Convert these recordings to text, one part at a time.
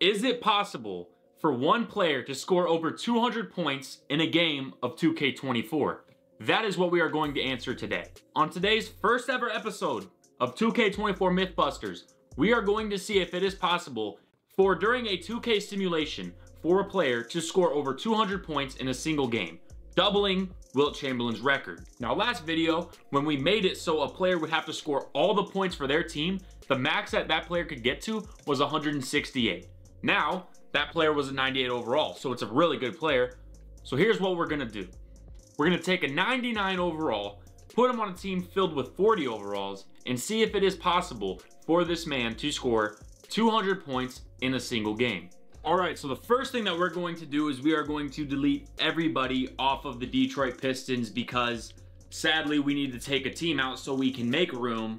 Is it possible for one player to score over 200 points in a game of 2K24? That is what we are going to answer today. On today's first ever episode of 2K24 Mythbusters, we are going to see if it is possible for during a 2K simulation for a player to score over 200 points in a single game, doubling Wilt Chamberlain's record. Now, last video, when we made it so a player would have to score all the points for their team, the max that that player could get to was 168. Now, that player was a 98 overall, so it's a really good player. So here's what we're gonna do. We're gonna take a 99 overall, put him on a team filled with 40 overalls, and see if it is possible for this man to score 200 points in a single game. All right, so the first thing that we're going to do is we are going to delete everybody off of the Detroit Pistons because sadly we need to take a team out so we can make room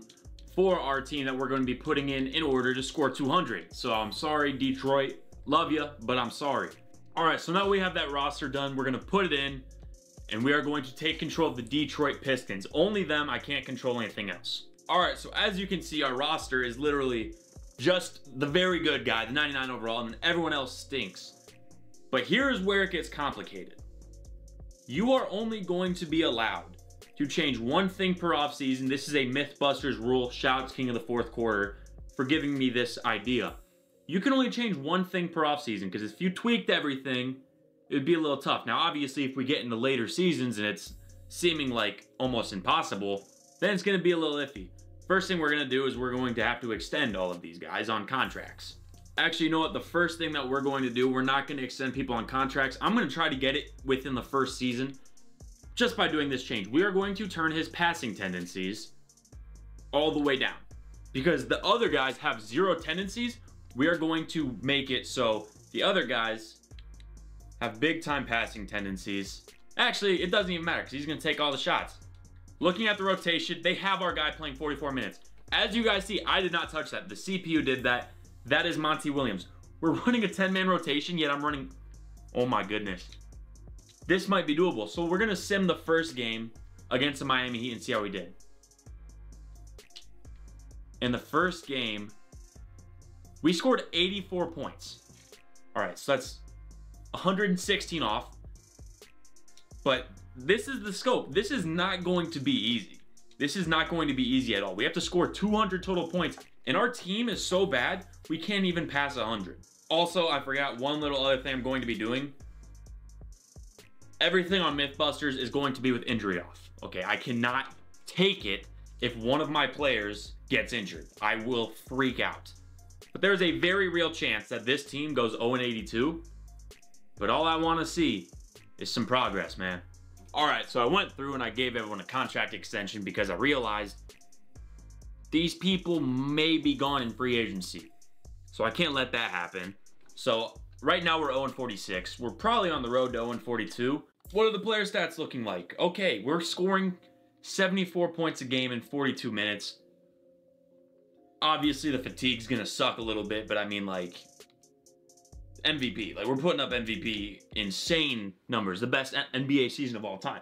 for our team that we're going to be putting in order to score 200. So I'm sorry, Detroit. Love you, but I'm sorry. All right, so now we have that roster done. We're going to put it in, and we are going to take control of the Detroit Pistons. Only them. I can't control anything else. All right, so as you can see, our roster is literally just the very good guy, the 99 overall, and then everyone else stinks. But here's where it gets complicated. You are only going to be allowed to change one thing per offseason. This is a Mythbusters rule. Shout out to King of the Fourth Quarter for giving me this idea. You can only change one thing per offseason because if you tweaked everything, it would be a little tough. Now, obviously, if we get into later seasons and it's seeming like almost impossible, then it's going to be a little iffy. First thing we're going to do is we're going to have to extend all of these guys on contracts. Actually, you know what? The first thing that we're going to do, we're not going to extend people on contracts. I'm going to try to get it within the first season just by doing this change. We are going to turn his passing tendencies all the way down. Because the other guys have zero tendencies, we are going to make it so the other guys have big time passing tendencies. Actually, it doesn't even matter because he's going to take all the shots. Looking at the rotation, they have our guy playing 44 minutes. As you guys see, I did not touch that. The CPU did that. That is Monty Williams. We're running a 10-man rotation, yet I'm running... Oh my goodness. This might be doable. So we're going to sim the first game against the Miami Heat and see how we did. In the first game, we scored 84 points. All right, so that's 116 off. But this is the scope. This is not going to be easy. This is not going to be easy at all. We have to score 200 total points. And our team is so bad, we can't even pass 100. Also, I forgot one little other thing I'm going to be doing. Everything on Mythbusters is going to be with injury off. Okay, I cannot take it if one of my players gets injured. I will freak out. But there's a very real chance that this team goes 0-82. But all I want to see is some progress, man. All right, so I went through and I gave everyone a contract extension because I realized these people may be gone in free agency. So I can't let that happen. So right now we're 0-46. We're probably on the road to 0-42. What are the player stats looking like? Okay, we're scoring 74 points a game in 42 minutes. Obviously, the fatigue's gonna suck a little bit, but I mean, like, MVP. Like, we're putting up MVP insane numbers. The best NBA season of all time.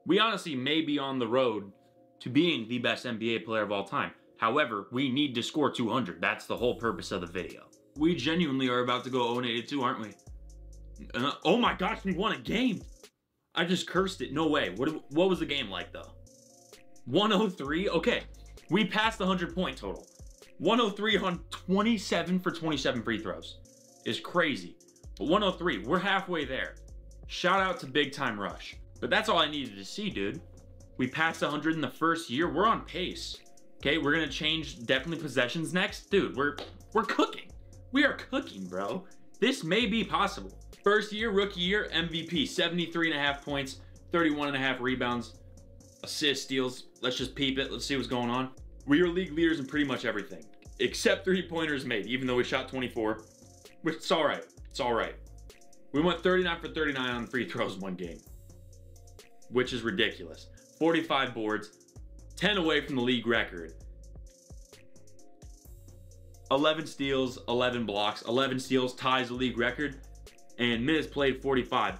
We honestly may be on the road to being the best NBA player of all time. However, we need to score 200. That's the whole purpose of the video. We genuinely are about to go 0-82, aren't we? Oh my gosh, we won a game. I just cursed it. No way. What was the game like, though? 103? Okay. We passed the 100-point total. 103 on 27 for 27 free throws is crazy. But 103, we're halfway there. Shout out to Big Time Rush. But that's all I needed to see, dude. We passed 100 in the first year. We're on pace. Okay, we're going to change definitely possessions next. Dude, we're cooking. We are cooking, bro. This may be possible. First year, rookie year, MVP. 73.5 points, 31.5 rebounds, assists, steals. Let's just peep it. Let's see what's going on. We are league leaders in pretty much everything, except three-pointers made, even though we shot 24, which it's all right. It's all right. We went 39 for 39 on free throws one game, which is ridiculous. 45 boards, 10 away from the league record. 11 steals, 11 blocks, 11 steals ties the league record, and minutes played 45.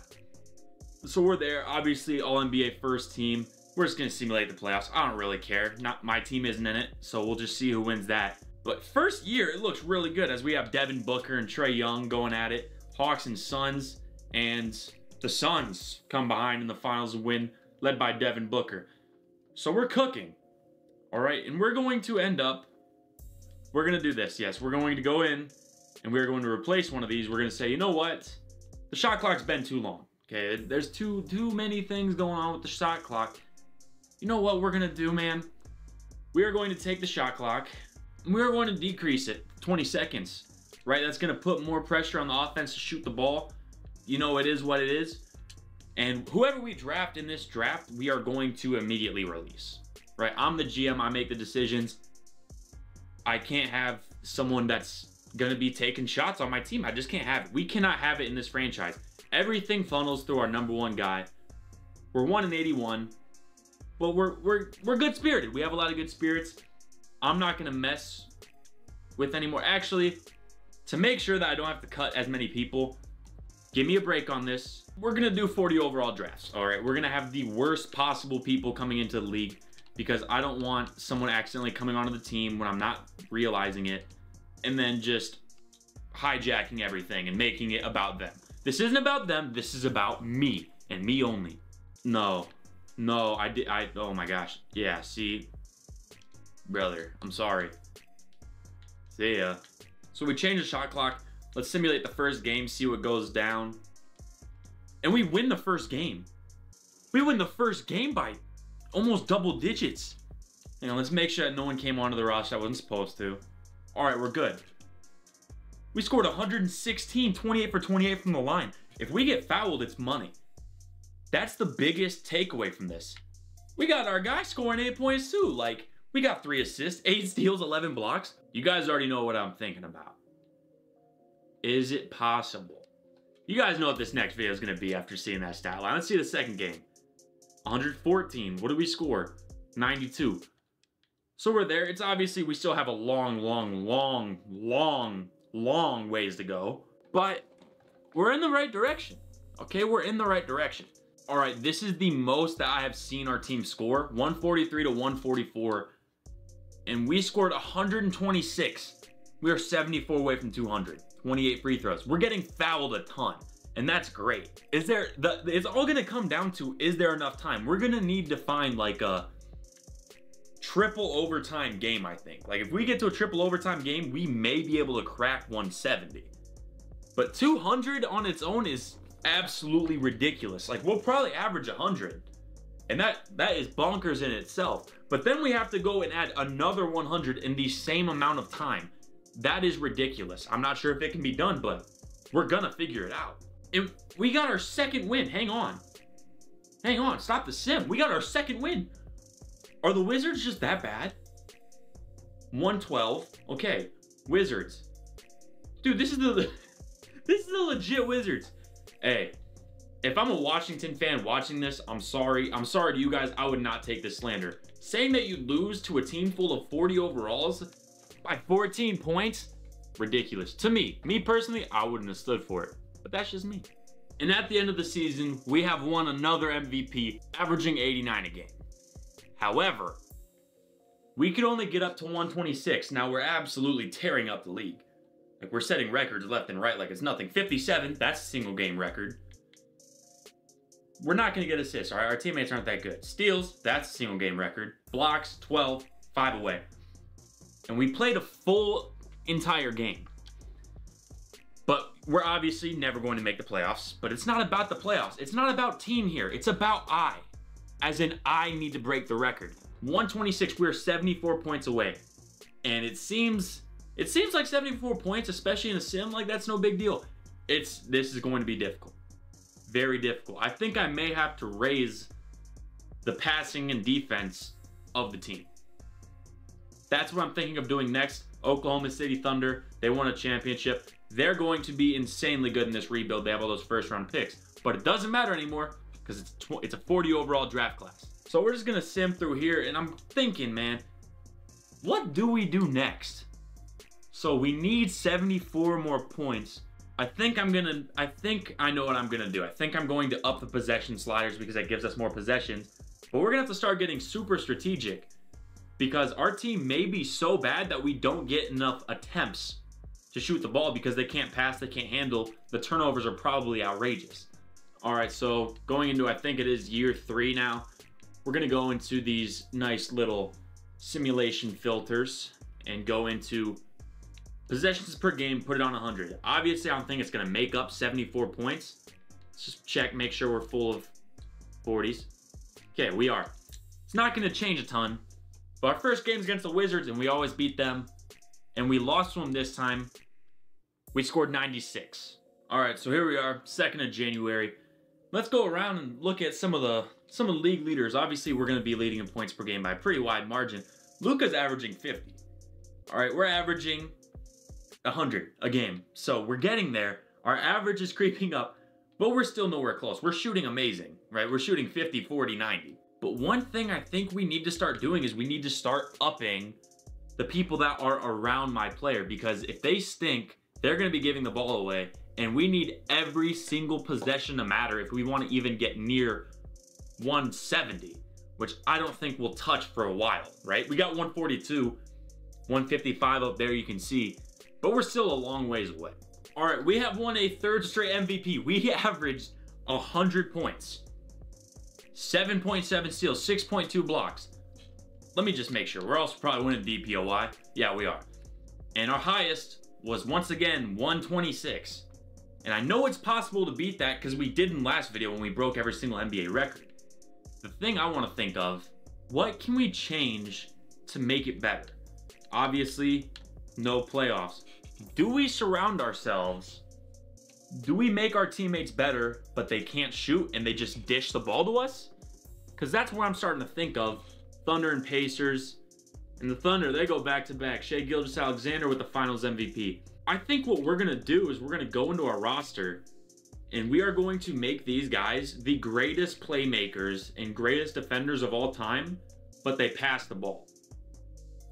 So we're there. Obviously, All-NBA first team. We're just going to simulate the playoffs. I don't really care. My team isn't in it, so we'll just see who wins that. But first year, it looks really good as we have Devin Booker and Trae Young going at it. Hawks and Suns, and the Suns come behind in the finals and win, led by Devin Booker. So we're cooking. All right, and we're going to end up, we're going to do this. Yes, we're going to go in and we're going to replace one of these. We're going to say, you know what? The shot clock's been too long. Okay, there's too many things going on with the shot clock. You know what we're going to do, man? We are going to take the shot clock and we're going to decrease it 20 seconds, right? That's going to put more pressure on the offense to shoot the ball. You know, it is what it is. And whoever we draft in this draft, we are going to immediately release, right? I'm the GM. I make the decisions. I can't have someone that's going to be taking shots on my team. I just can't have it. We cannot have it in this franchise. Everything funnels through our #1 guy. We're 1-81. Well, we're good spirited. We have a lot of good spirits. I'm not going to mess with anymore. Actually, to make sure that I don't have to cut as many people, give me a break on this. We're going to do 40 overall drafts. All right, we're going to have the worst possible people coming into the league because I don't want someone accidentally coming onto the team when I'm not realizing it and then just hijacking everything and making it about them. This isn't about them. This is about me and me only. No, oh my gosh. Yeah, see, brother, I'm sorry. See ya. So we change the shot clock. Let's simulate the first game, see what goes down. And we win the first game. We win the first game by almost double digits. You know, let's make sure that no one came onto the roster that wasn't supposed to. All right, we're good. We scored 116, 28 for 28 from the line. If we get fouled, it's money. That's the biggest takeaway from this. We got our guy scoring 8 points too. Like, we got 3 assists, 8 steals, 11 blocks. You guys already know what I'm thinking about. Is it possible? You guys know what this next video is going to be after seeing that stat line. Let's see the second game. 114. What did we score? 92. So we're there. It's obviously we still have a long ways to go. But we're in the right direction. Okay, we're in the right direction. All right, this is the most that I have seen our team score. 143 to 144. And we scored 126. We are 74 away from 200. 28 free throws. We're getting fouled a ton, and that's great. It's all gonna come down to, is there enough time? We're gonna need to find like a triple overtime game, I think. Like if we get to a triple overtime game, we may be able to crack 170. But 200 on its own is absolutely ridiculous. Like we'll probably average 100. And that is bonkers in itself. But then we have to go and add another 100 in the same amount of time. That is ridiculous. I'm not sure if it can be done, but we're gonna figure it out. And we got our second win. Hang on. Hang on. Stop the sim. We got our second win. Are the Wizards just that bad? 112. Okay. Wizards. Dude, this is the legit Wizards. Hey, if I'm a Washington fan watching this, I'm sorry. I'm sorry to you guys. I would not take this slander. Saying that you lose to a team full of 40 overalls by 14 points, ridiculous. To me personally, I wouldn't have stood for it, but that's just me. And at the end of the season, we have won another MVP, averaging 89 a game. However, we could only get up to 126. Now we're absolutely tearing up the league. Like we're setting records left and right like it's nothing. 57, that's a single game record. We're not gonna get assists, all right? Our teammates aren't that good. Steals, that's a single game record. Blocks, 12, 5 away. And we played a full entire game. But we're obviously never going to make the playoffs. But it's not about the playoffs. It's not about team here. It's about I. As in, I need to break the record. 126, we're 74 points away. And it seems like 74 points, especially in a sim, like that's no big deal. This is going to be difficult. Very difficult. I think I may have to raise the passing and defense of the team. That's what I'm thinking of doing next. Oklahoma City Thunder, they won a championship. They're going to be insanely good in this rebuild. They have all those first-round picks. But it doesn't matter anymore because it's a 40 overall draft class. So we're just going to sim through here, and I'm thinking, man, what do we do next? So we need 74 more points. I think I know what I'm going to do. I think I'm going to up the possession sliders because that gives us more possessions. But we're going to have to start getting super strategic. because our team may be so bad that we don't get enough attempts to shoot the ball because they can't pass, they can't handle. The turnovers are probably outrageous. All right, so going into, I think it is year 3 now, we're gonna go into these nice little simulation filters and go into possessions per game, put it on 100. Obviously, I don't think it's gonna make up 74 points. Let's just check, make sure we're full of 40s. Okay, we are. It's not gonna change a ton, but our first game's against the Wizards and we always beat them. And we lost to them this time. We scored 96. All right, so here we are, 2nd of January. Let's go around and look at some of the league leaders. Obviously, we're going to be leading in points per game by a pretty wide margin. Luka's averaging 50. All right, we're averaging 100 a game. So we're getting there. Our average is creeping up, but we're still nowhere close. We're shooting amazing, right? We're shooting 50, 40, 90. But one thing I think we need to start doing is we need to start upping the people that are around my player, because if they stink, they're going to be giving the ball away. And we need every single possession to matter if we want to even get near 170, which I don't think we'll touch for a while, right? We got 142, 155 up there, you can see, but we're still a long ways away. All right, we have won a 3rd straight MVP. We averaged 100 points, 7.7 steals, 6.2 blocks. Let me just make sure. We're also probably winning DPOY. Yeah, we are. And our highest was once again 126. And I know it's possible to beat that because we did in last video when we broke every single NBA record. The thing I want to think of, what can we change to make it better? Obviously, no playoffs. Do we surround ourselves? Do we make our teammates better, but they can't shoot and they just dish the ball to us? Because that's what I'm starting to think of. Thunder and Pacers. And the Thunder, they go back-to-back. Shai Gilgeous-Alexander with the Finals MVP. I think what we're going to do is we're going to go into our roster and we are going to make these guys the greatest playmakers and greatest defenders of all time, but they pass the ball.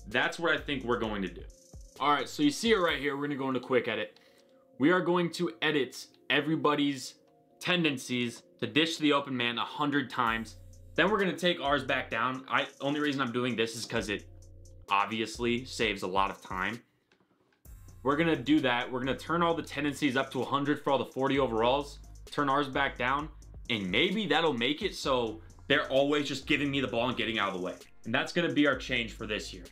That's what I think we're going to do. All right, so you see it right here. We're going to go into quick edit. We are going to edit everybody's tendencies to dish to the open man 100 times. Then we're going to take ours back down. Only reason I'm doing this is because it obviously saves a lot of time. We're going to do that. We're going to turn all the tendencies up to 100 for all the 40 overalls, turn ours back down, and maybe that'll make it so they're always just giving me the ball and getting out of the way. And that's going to be our change for this year.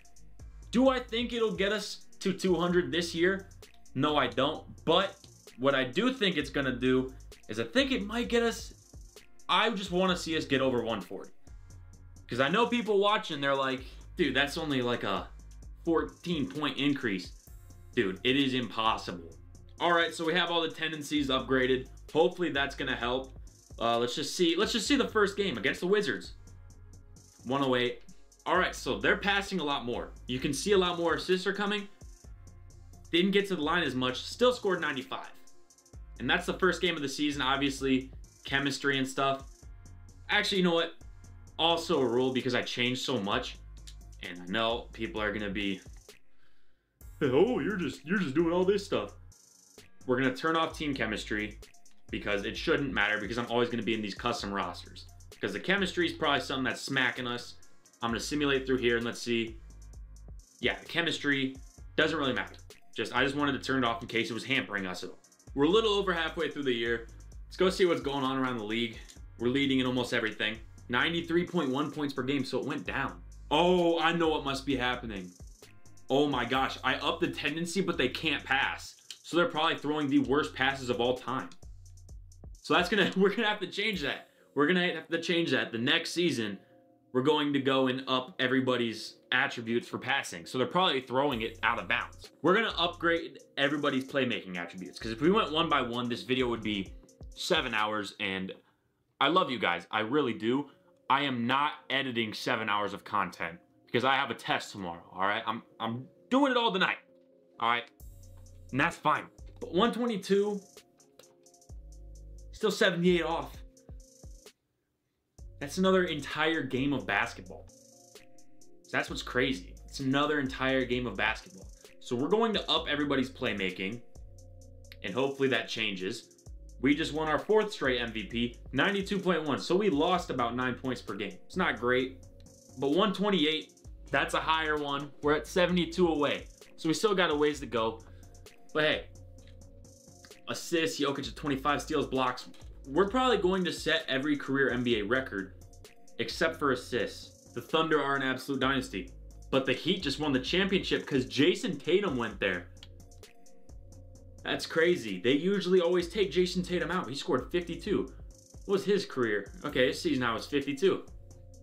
Do I think it'll get us to 200 this year? No, I don't. But what I do think it's going to do is I think it might get us, I just want to see us get over 140. Because I know people watching, they're like, dude, that's only like a 14-point increase. Dude, it is impossible. All right, so we have all the tendencies upgraded. Hopefully that's gonna help. Let's just see the first game against the Wizards. 108. All right, so they're passing a lot more. You can see a lot more assists are coming. Didn't get to the line as much, still scored 95. And that's the first game of the season, obviously, chemistry and stuff. Actually, you know what? Also a rule, because I changed so much, and I know people are gonna be, oh, you're just doing all this stuff. We're gonna turn off team chemistry because it shouldn't matter, because I'm always gonna be in these custom rosters. Because the chemistry is probably something that's smacking us. I'm gonna simulate through here and let's see. Yeah, the chemistry doesn't really matter. I just wanted to turn it off in case it was hampering us at all. We're a little over halfway through the year. Let's go see what's going on around the league. We're leading in almost everything. 93.1 points per game, so it went down. Oh, I know what must be happening. Oh my gosh, I upped the tendency, but they can't pass. So they're probably throwing the worst passes of all time. So we're gonna have to change that. We're gonna have to change that. The next season, we're going to go and up everybody's attributes for passing. So they're probably throwing it out of bounds. We're gonna upgrade everybody's playmaking attributes, because if we went one by one, this video would be 7 hours, and I love you guys, I really do. I am not editing 7 hours of content because I have a test tomorrow, all right? I'm doing it all tonight, all right? And that's fine. But 122, still 78 off. That's another entire game of basketball. So that's what's crazy. It's another entire game of basketball. So we're going to up everybody's playmaking, and hopefully that changes. We just won our 4th straight MVP, 92.1. So we lost about 9 points per game. It's not great, but 128 That's a higher one. We're at 72 away. So we still got a ways to go. But hey, assists, Jokic at 25, steals, blocks. We're probably going to set every career NBA record except for assists. The Thunder are an absolute dynasty. But the Heat just won the championship because Jason Tatum went there. That's crazy. They usually always take Jason Tatum out. He scored 52. What was his career? Okay, his season high was 52.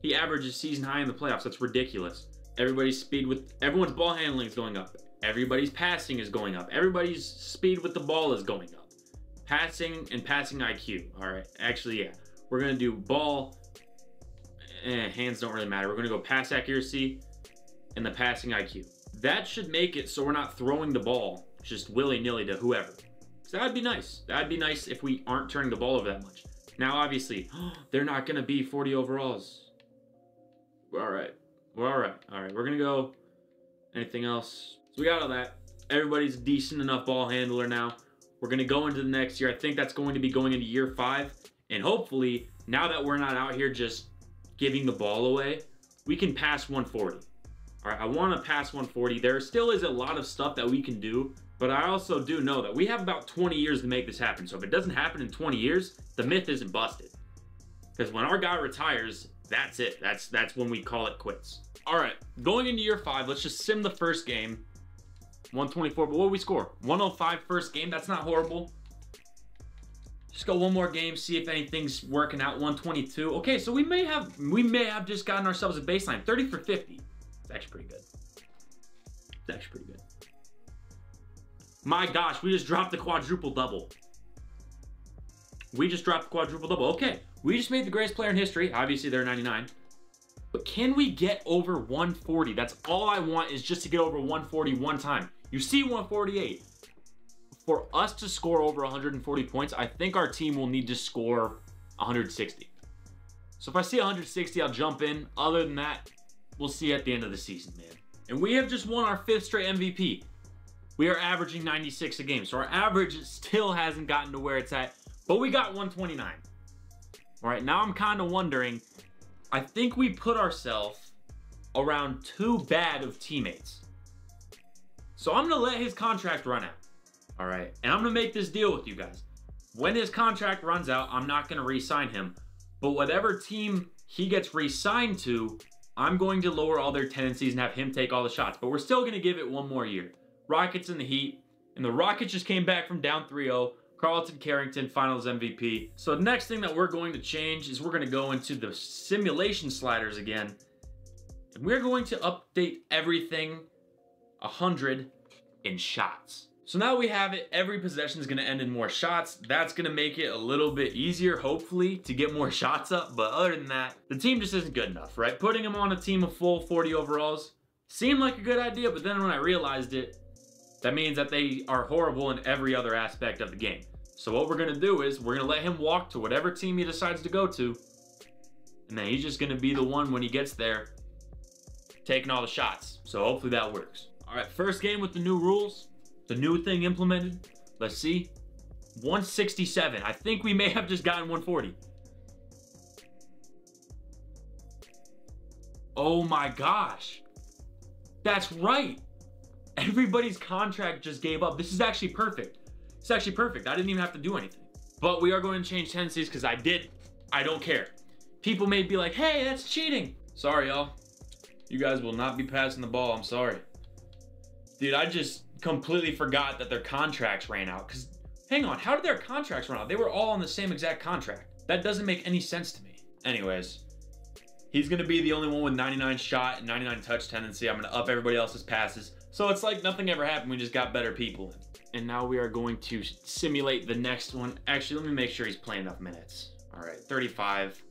He averages season high in the playoffs. That's ridiculous. Everyone's ball handling is going up. Everybody's passing is going up. Everybody's speed with the ball is going up. Passing and passing IQ. All right, actually, yeah. We're gonna do ball. Hands don't really matter. We're gonna go pass accuracy and the passing IQ. That should make it so we're not throwing the ball just willy-nilly to whoever. So that'd be nice. That'd be nice if we aren't turning the ball over that much. Now, obviously, they're not gonna be 40 overalls. All right. We're all right. All right, we're gonna go. Anything else? So we got all that. Everybody's a decent enough ball handler now. We're gonna go into the next year. I think that's going to be going into year 5. And hopefully, now that we're not out here just giving the ball away, we can pass 140. All right, I wanna pass 140. There still is a lot of stuff that we can do, but I also do know that we have about 20 years to make this happen. So if it doesn't happen in 20 years, the myth isn't busted. Because when our guy retires, that's it. That's when we call it quits. All right, going into year 5, let's just sim the first game. 124, but what did we score? 105 first game, that's not horrible. Just go one more game, see if anything's working out. 122. Okay, so we may have just gotten ourselves a baseline. 30 for 50. It's actually pretty good. It's actually pretty good. My gosh, we just dropped the quadruple double. We just dropped the quadruple double. Okay, we just made the greatest player in history. Obviously, they're 99. But can we get over 140? That's all I want, is just to get over 140 one time. You see 148. For us to score over 140 points, I think our team will need to score 160. So if I see 160, I'll jump in. Other than that, we'll see at the end of the season, man. And we have just won our 5th straight MVP. We are averaging 96 a game. So our average still hasn't gotten to where it's at, but we got 129. All right, now I'm kind of wondering, I think we put ourselves around too bad of teammates. So I'm gonna let his contract run out. All right, and I'm gonna make this deal with you guys. When his contract runs out, I'm not gonna re-sign him, but whatever team he gets re-signed to, I'm going to lower all their tendencies and have him take all the shots, but we're still gonna give it one more year. Rockets and the Heat, and the Rockets just came back from down 3-0. Carlton Carrington, Finals MVP. So the next thing that we're going to change is we're going to go into the simulation sliders again. And we're going to update everything 100 in shots. So now we have it. Every possession is going to end in more shots. That's going to make it a little bit easier, hopefully, to get more shots up. But other than that, the team just isn't good enough, right? Putting him on a team of full 40 overalls seemed like a good idea, but then when I realized it, that means that they are horrible in every other aspect of the game. So what we're gonna do is we're gonna let him walk to whatever team he decides to go to, and then he's just gonna be the one when he gets there, taking all the shots. So hopefully that works. All right, first game with the new rules, the new thing implemented. Let's see, 167. I think we may have just gotten 140. Oh my gosh, that's right. Everybody's contract just gave up. This is actually perfect. It's actually perfect. I didn't even have to do anything. But we are going to change tendencies because I don't care. People may be like, hey, that's cheating. Sorry, y'all. You guys will not be passing the ball. I'm sorry. Dude, I just completely forgot that their contracts ran out. Because, hang on, how did their contracts run out? They were all on the same exact contract. That doesn't make any sense to me. Anyways, he's going to be the only one with 99 shot and 99 touch tendency. I'm going to up everybody else's passes. So it's like nothing ever happened. We just got better people in. And now we are going to simulate the next one. Actually, let me make sure he's playing enough minutes. All right, 35.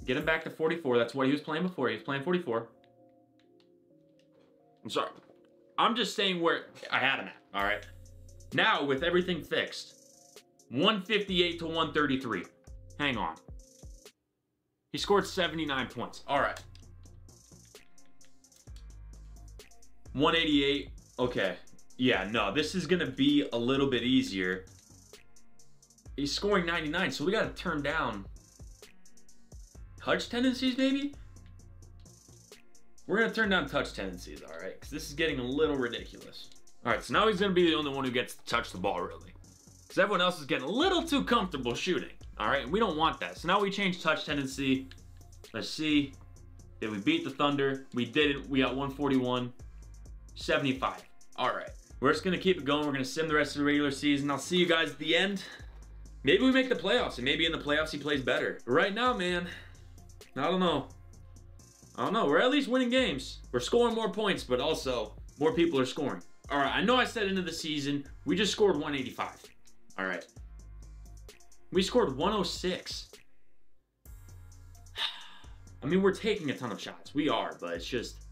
Get him back to 44. That's what he was playing before. He was playing 44. I'm sorry. I'm just saying where I had him at, all right? Now, with everything fixed, 158 to 133. Hang on. He scored 79 points. All right. 188. Okay. Yeah, no, this is going to be a little bit easier. He's scoring 99, so we got to turn down. touch tendencies, maybe? We're going to turn down touch tendencies, all right? Because this is getting a little ridiculous. All right, so now he's going to be the only one who gets to touch the ball, really. Because everyone else is getting a little too comfortable shooting, all right? And we don't want that. So now we change touch tendency. Let's see. Did we beat the Thunder? We didn't. We got 141. 75. All right. We're just going to keep it going. We're going to sim the rest of the regular season. I'll see you guys at the end. Maybe we make the playoffs, and maybe in the playoffs he plays better. But right now, man, I don't know. We're at least winning games. We're scoring more points, but also more people are scoring. All right, I know I said into the season, we just scored 185. All right. We scored 106. I mean, we're taking a ton of shots. We are, but it's just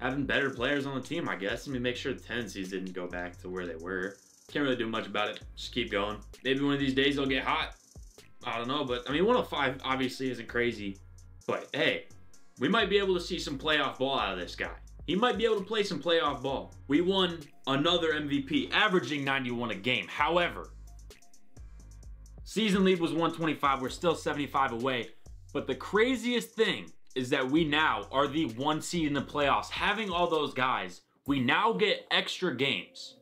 having better players on the team, I guess. I mean, make sure the tendencies didn't go back to where they were. Can't really do much about it. Just keep going. Maybe one of these days they'll get hot. I don't know, but I mean, 105 obviously isn't crazy. But hey, we might be able to see some playoff ball out of this guy. He might be able to play some playoff ball. We won another MVP, averaging 91 a game. However, season lead was 125. We're still 75 away. But the craziest thing is that we now are the 1 seed in the playoffs. Having all those guys, we now get extra games.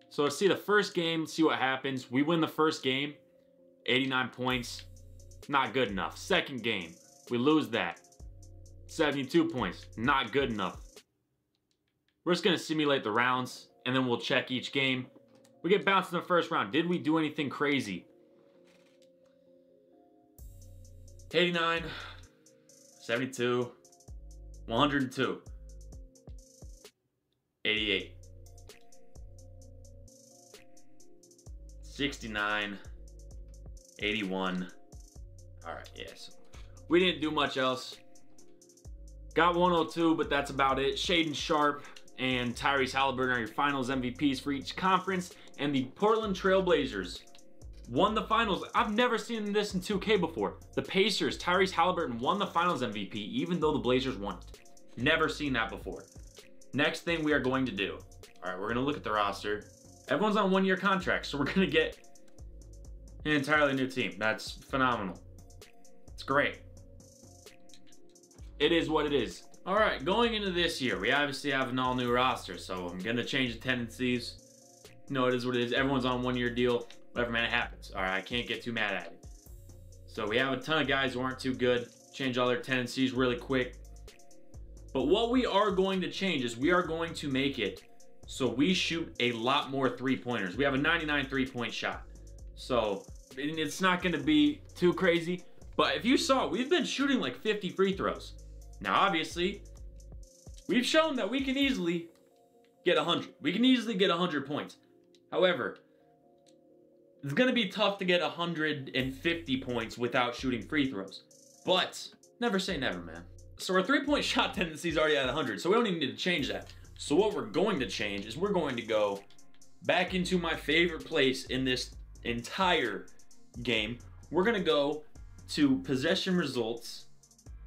So let's see the first game, see what happens. We win the first game, 89 points. Not good enough. Second game, we lose that. 72 points, not good enough. We're just going to simulate the rounds, and then we'll check each game. We get bounced in the first round. Did we do anything crazy? 89, 72, 102, 88, 69, 81. All right, yes. We didn't do much else. Got 102, but that's about it. Shaden Sharp and Tyrese Halliburton are your finals MVPs for each conference, and the Portland Trail Blazers won the finals. I've never seen this in 2K before. The Pacers, Tyrese Halliburton won the finals MVP, even though the Blazers won it. Never seen that before. Next thing we are going to do. All right, we're going to look at the roster. Everyone's on 1-year contracts, so we're going to get an entirely new team. That's phenomenal. It's great. It is what it is. All right, going into this year, we obviously have an all-new roster, so I'm going to change the tendencies. No, it is what it is. Everyone's on a 1-year deal. Whatever, man, it happens. All right, I can't get too mad at it. So we have a ton of guys who aren't too good. Change all their tendencies really quick. But what we are going to change is we are going to make it so we shoot a lot more three-pointers. We have a 99 three-point shot. So it's not going to be too crazy. But if you saw, we've been shooting like 50 free throws. Now, obviously, we've shown that we can easily get 100. We can easily get 100 points. However, it's going to be tough to get 150 points without shooting free throws. But never say never, man. So our three-point shot tendency is already at 100, so we don't even need to change that. So what we're going to change is we're going to go back into my favorite place in this entire game. We're going to go to possession results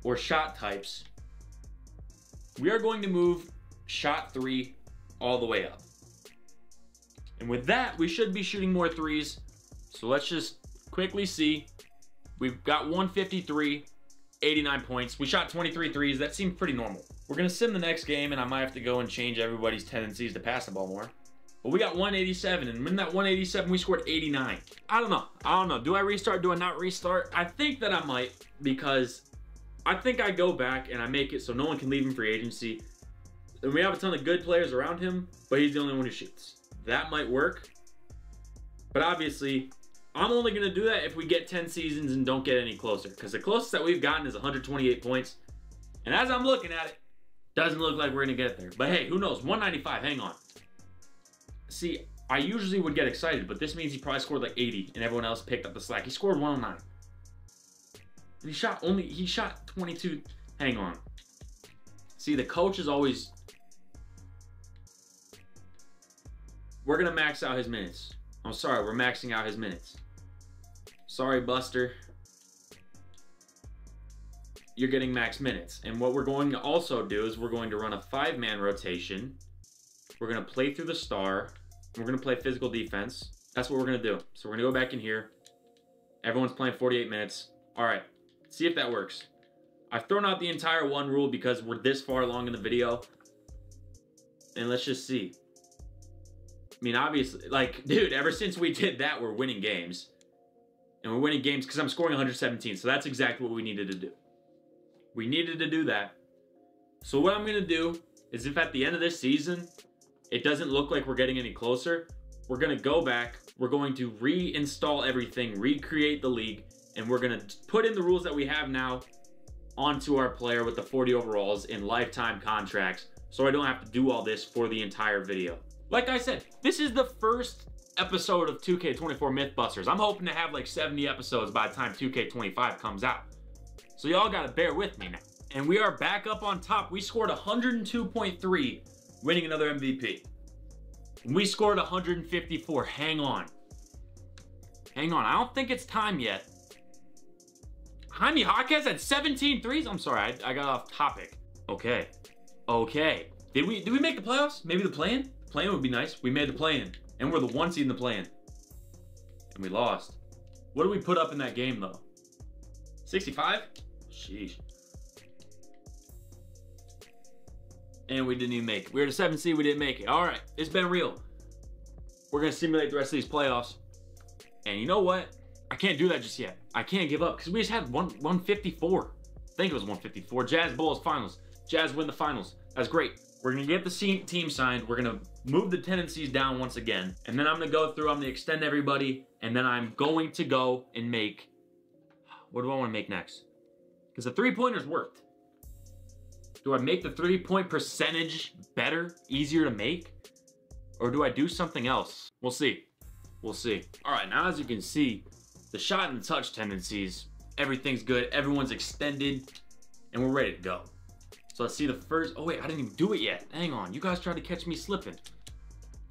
or shot types. We are going to move shot 3 all the way up. And with that, we should be shooting more threes. So let's just quickly see. We've got 153, 89 points. We shot 23 threes. That seemed pretty normal. We're going to sim the next game, and I might have to go and change everybody's tendencies to pass the ball more. But we got 187, and in that 187, we scored 89. I don't know. Do I restart? Do I not restart? I think that I might, because I think I go back and I make it so no one can leave in free agency. And we have a ton of good players around him, but he's the only one who shoots. That might work. But obviously, I'm only going to do that if we get 10 seasons and don't get any closer. Because the closest that we've gotten is 128 points. And as I'm looking at it, doesn't look like we're going to get there. But hey, who knows? 195, hang on. See, I usually would get excited, but this means he probably scored like 80 and everyone else picked up the slack. He scored 109. And he shot 22. Hang on. See, the coach is always... We're going to max out his minutes. I'm sorry, we're maxing out his minutes. Sorry, Buster. You're getting max minutes. And what we're going to also do is we're going to run a 5-man rotation. We're going to play through the star. We're going to play physical defense. That's what we're going to do. So we're going to go back in here. Everyone's playing 48 minutes. All right. See if that works. I've thrown out the entire one rule because we're this far along in the video. And let's just see. I mean, obviously, like, dude, ever since we did that, we're winning games. And we're winning games because I'm scoring 117. So that's exactly what we needed to do. We needed to do that. So what I'm going to do is if at the end of this season, it doesn't look like we're getting any closer, we're going to go back. We're going to reinstall everything, recreate the league, and we're going to put in the rules that we have now onto our player with the 40 overalls in lifetime contracts so I don't have to do all this for the entire video. Like I said, this is the first episode of 2K24 Mythbusters. I'm hoping to have like 70 episodes by the time 2K25 comes out. So y'all gotta bear with me now. And we are back up on top. We scored 102.3, winning another MVP. We scored 154. Hang on. Hang on. I don't think it's time yet. Jaime Jaquez had 17 threes? I'm sorry, I got off topic. Okay. Okay. Did we make the playoffs? Maybe the play-in? Play-in would be nice. We made the play-in. And we're the 1 seed in the play-in. And we lost. What did we put up in that game, though? 65? Sheesh. And we didn't even make it. We were the 7th seed, we didn't make it. All right, it's been real. We're gonna simulate the rest of these playoffs. And you know what? I can't do that just yet. I can't give up because we just had 154. I think it was 154. Jazz Bulls finals. Jazz win the finals. That's great. We're gonna get the team signed. We're gonna move the tendencies down once again. And then I'm gonna go through, I'm gonna extend everybody. And then I'm going to go and make, what do I wanna make next? Because the 3-pointers worked. Do I make the 3-point percentage better, easier to make? Or do I do something else? We'll see. We'll see. All right, now as you can see, the shot and the touch tendencies, everything's good. Everyone's extended, and we're ready to go. So let's see the first, oh wait, I didn't even do it yet. Hang on, you guys tried to catch me slipping.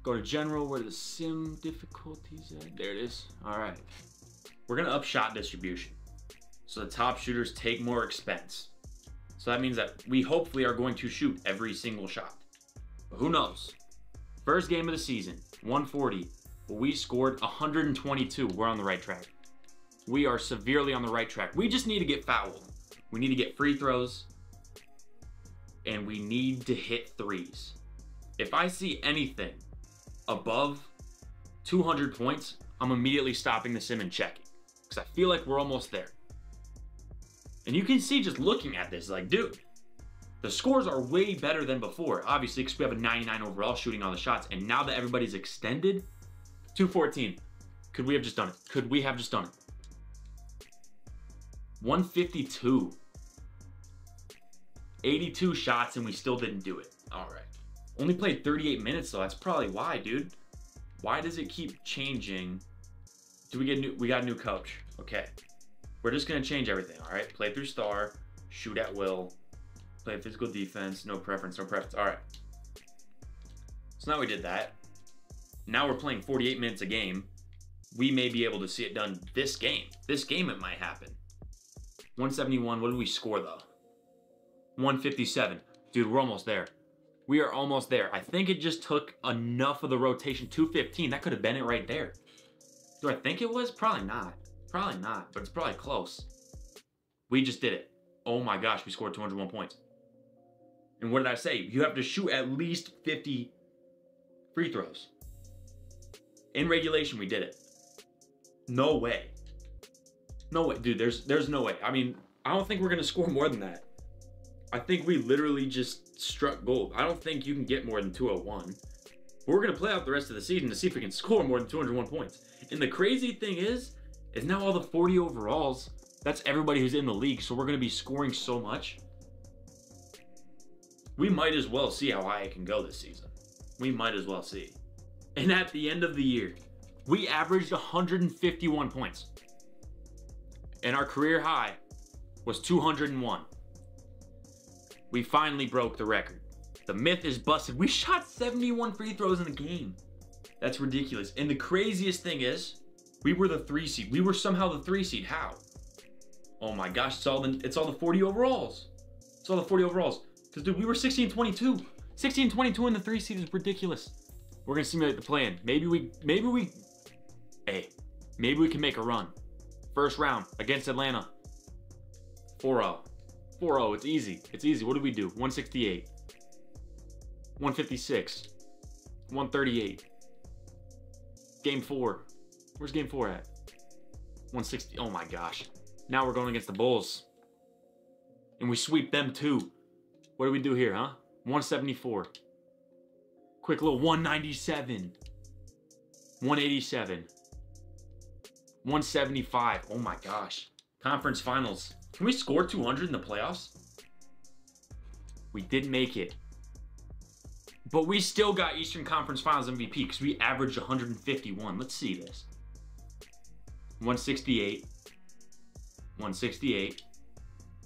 Go to general, where the sim difficulties at? There it is. All right. We're gonna up shot distribution. So the top shooters take more expense. So that means that we hopefully are going to shoot every single shot. But who knows? First game of the season, 140. But we scored 122. We're on the right track. We are severely on the right track. We just need to get fouled. We need to get free throws. And we need to hit threes. If I see anything above 200 points, I'm immediately stopping the sim and checking. Because I feel like we're almost there. And you can see just looking at this, like, dude, the scores are way better than before. Obviously, because we have a 99 overall shooting all the shots. And now that everybody's extended, 214. Could we have just done it? Could we have just done it? 152. 82 shots and we still didn't do it. All right. Only played 38 minutes though. That's probably why, dude. Why does it keep changing? Do we get new? We got a new coach. Okay. We're just gonna change everything. All right. Play through star. Shoot at will. Play physical defense. No preference. No preference. All right. So now we did that. Now we're playing 48 minutes a game. We may be able to see it done this game. This game it might happen. 171. What did we score though? 157. Dude, we're almost there. We are almost there. I think it just took enough of the rotation. 215. That could have been it right there. Do I think it was? Probably not. Probably not, but it's probably close. We just did it. Oh my gosh, we scored 201 points. And what did I say? You have to shoot at least 50 free throws. In regulation, we did it. No way. No way. Dude, there's no way. I mean, I don't think we're going to score more than that. I think we literally just struck gold. I don't think you can get more than 201. But we're going to play out the rest of the season to see if we can score more than 201 points. And the crazy thing is now all the 40 overalls, that's everybody who's in the league. So we're going to be scoring so much. We might as well see how high it can go this season. We might as well see. And at the end of the year, we averaged 151 points. And our career high was 201. We finally broke the record. The myth is busted. We shot 71 free throws in a game. That's ridiculous. And the craziest thing is, we were the 3 seed. We were somehow the 3 seed. How? Oh my gosh, it's all the 40 overalls. It's all the 40 overalls. Because dude, we were 16-22. 16-22 in the 3 seed is ridiculous. We're gonna simulate the plan. Maybe we can make a run. First round against Atlanta. 4-0. 4-0. It's easy. It's easy. What did we do? 168. 156. 138. Game 4. Where's game 4 at? 160. Oh my gosh. Now we're going against the Bulls. And we sweep them too. What do we do here, huh? 174. Quick little 197. 187. 175. Oh my gosh. Conference finals. Can we score 200 in the playoffs? We didn't make it. But we still got Eastern Conference Finals MVP because we averaged 151. Let's see this. 168. 168.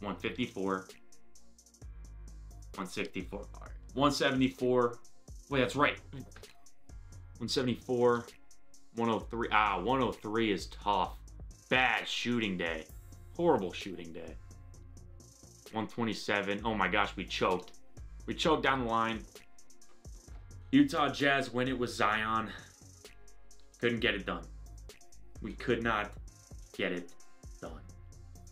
154. 164. All right. 174. Wait, that's right. 174. 103. 103 is tough. Bad shooting day. Horrible shooting day. 127. Oh my gosh, we choked. We choked down the line. Utah Jazz win it with Zion. Couldn't get it done. We could not get it done.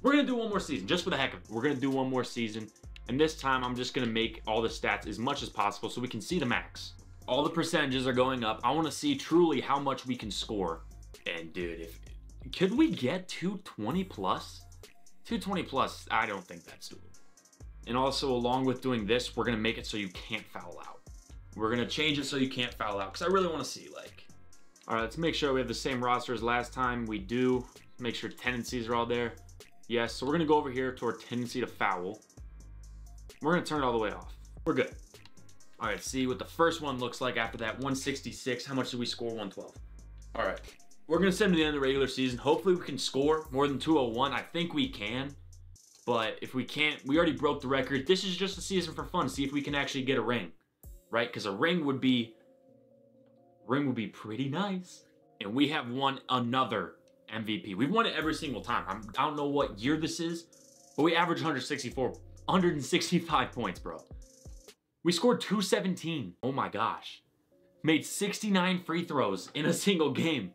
We're going to do one more season, just for the heck of it. We're going to do one more season. And this time, I'm just going to make all the stats as much as possible so we can see the max. All the percentages are going up. I want to see truly how much we can score. And dude, could we get 220 plus? 220 plus, I don't think that's doable. And also, along with doing this, we're going to make it so you can't foul out. We're going to change it so you can't foul out because I really want to see, like... All right, let's make sure we have the same roster as last time. We do. Make sure tendencies are all there. Yes, so we're going to go over here to our tendency to foul. We're going to turn it all the way off. We're good. All right, see what the first one looks like after that. 166. How much did we score? 112. All right. We're going to send to the end of the regular season. Hopefully we can score more than 201. I think we can. But if we can't, we already broke the record. This is just a season for fun. See if we can actually get a ring. Right? Because a ring would be pretty nice. And we have won another MVP. We've won it every single time. I don't know what year this is, but we averaged 165 points, bro. We scored 217. Oh my gosh. Made 69 free throws in a single game.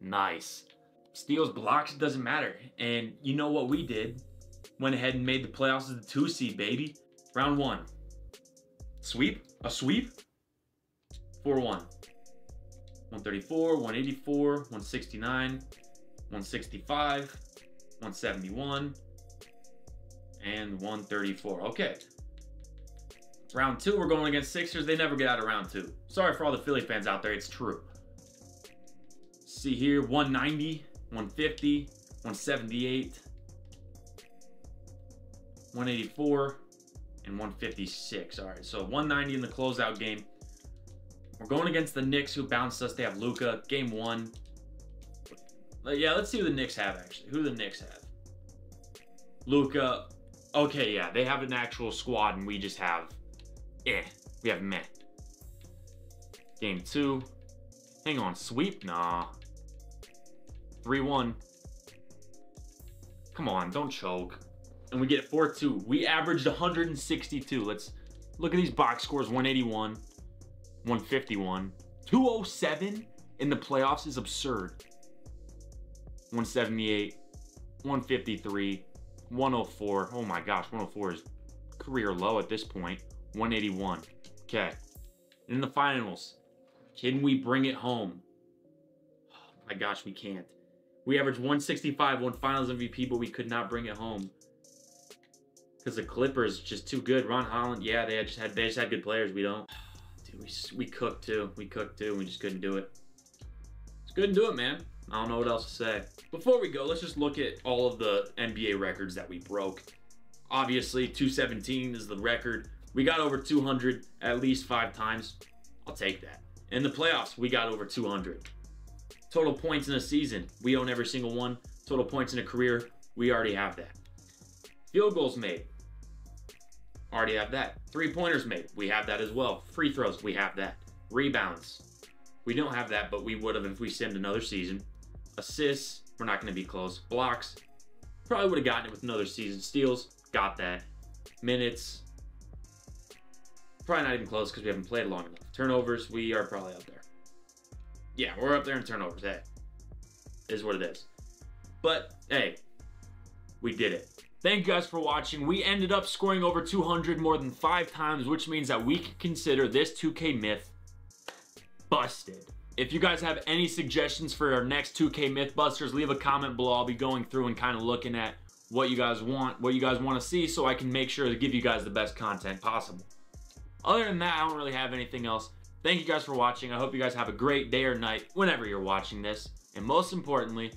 Nice. Steals, blocks, it doesn't matter. And you know what we did? Went ahead and made the playoffs as the 2 seed, baby. Round 1. Sweep? A sweep? 4-1. 134, 184, 169, 165, 171, and 134. Okay. Round 2, we're going against Sixers. They never get out of round 2. Sorry for all the Philly fans out there. It's true. See here, 190, 150, 178, 184, and 156. All right, so 190 in the closeout game. We're going against the Knicks, who bounced us. They have Luka. Game 1. Yeah, let's see who the Knicks have, actually. Who do the Knicks have? Luka. Okay, yeah, they have an actual squad, and we just have... We have meh. Game 2. Hang on, sweep? Nah. 3-1. Come on, don't choke. And we get 4-2. We averaged 162. Let's look at these box scores. 181. 151. 207 in the playoffs is absurd. 178. 153. 104. Oh my gosh, 104 is career low at this point. 181. Okay. In the finals, can we bring it home? Oh my gosh, we can't. We averaged 165, won finals MVP, but we could not bring it home. Because the Clippers just too good. Ron Holland, yeah, they just had good players. We don't. Dude, we cooked too. We cooked too. We just couldn't do it. Just couldn't do it, man. I don't know what else to say. Before we go, let's just look at all of the NBA records that we broke. Obviously, 217 is the record. We got over 200 at least 5 times. I'll take that. In the playoffs, we got over 200. Total points in a season, we own every single one. Total points in a career, we already have that. Field goals made, already have that. 3-pointers made, we have that as well. Free throws, we have that. Rebounds, we don't have that, but we would have if we simmed another season. Assists, we're not going to be close. Blocks, probably would have gotten it with another season. Steals, got that. Minutes, probably not even close because we haven't played long enough. Turnovers, we are probably up there. Yeah, we're up there in turnovers. Hey, is what it is. But, hey, we did it. Thank you guys for watching. We ended up scoring over 200 more than 5 times, which means that we can consider this 2K myth busted. If you guys have any suggestions for our next 2K Mythbusters, leave a comment below. I'll be going through and kind of looking at what you guys want to see, so I can make sure to give you guys the best content possible. Other than that, I don't really have anything else. Thank you guys for watching. I hope you guys have a great day or night whenever you're watching this. And most importantly,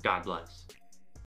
God bless.